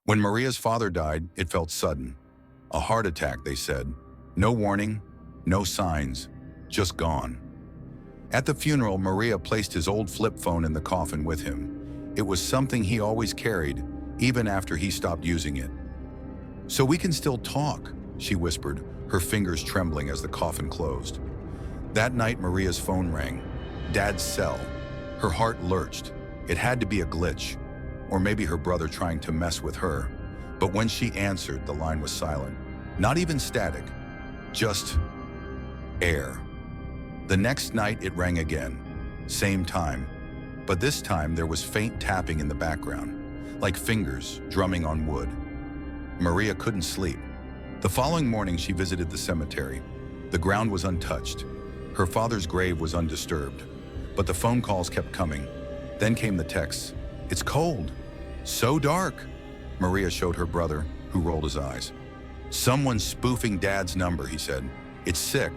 When Maria's father died, it felt sudden. A heart attack, they said. No warning, no signs, just gone. At the funeral, Maria placed his old flip phone in the coffin with him. It was something he always carried, even after he stopped using it. "So we can still talk," she whispered, her fingers trembling as the coffin closed. That night, Maria's phone rang. Dad's cell. Her heart lurched. It had to be a glitch, or maybe her brother trying to mess with her. But when she answered, the line was silent. Not even static, just air. The next night, it rang again. Same time. But this time, there was faint tapping in the background, like fingers drumming on wood. Maria couldn't sleep. The following morning, she visited the cemetery. The ground was untouched. Her father's grave was undisturbed. But the phone calls kept coming. Then came the texts. "It's cold. So dark." Maria showed her brother, who rolled his eyes. "Someone's spoofing Dad's number," he said. "It's sick,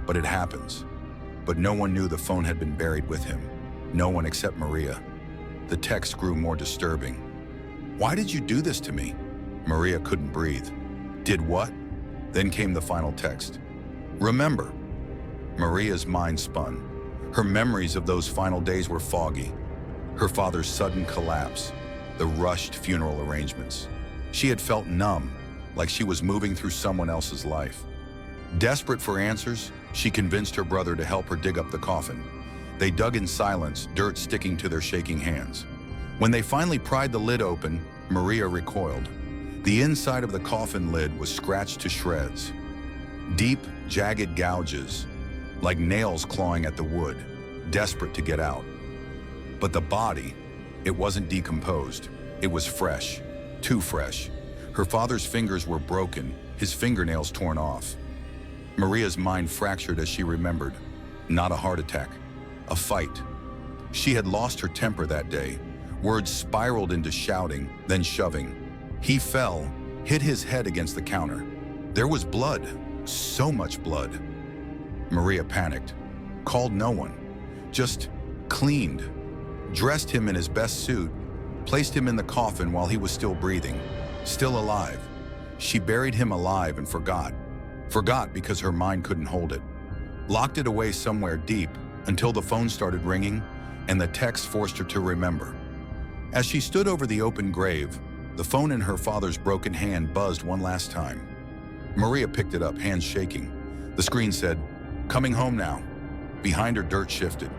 but it happens." But no one knew the phone had been buried with him. No one except Maria. The text grew more disturbing. "Why did you do this to me?" Maria couldn't breathe. "Did what?" Then came the final text. "Remember." Maria's mind spun. Her memories of those final days were foggy. Her father's sudden collapse, the rushed funeral arrangements. She had felt numb, like she was moving through someone else's life. Desperate for answers, she convinced her brother to help her dig up the coffin. They dug in silence, dirt sticking to their shaking hands. When they finally pried the lid open, Maria recoiled. The inside of the coffin lid was scratched to shreds. Deep, jagged gouges, like nails clawing at the wood, desperate to get out. But the body, it wasn't decomposed. It was fresh, too fresh. Her father's fingers were broken, his fingernails torn off. Maria's mind fractured as she remembered. Not a heart attack, a fight. She had lost her temper that day. Words spiraled into shouting, then shoving. He fell, hit his head against the counter. There was blood, so much blood. Maria panicked, called no one, just cleaned, dressed him in his best suit, placed him in the coffin while he was still breathing, still alive. She buried him alive and forgot. Forgot because her mind couldn't hold it. Locked it away somewhere deep until the phone started ringing and the text forced her to remember. As she stood over the open grave, the phone in her father's broken hand buzzed one last time. Maria picked it up, hands shaking. The screen said, "Coming home now." Behind her, dirt shifted.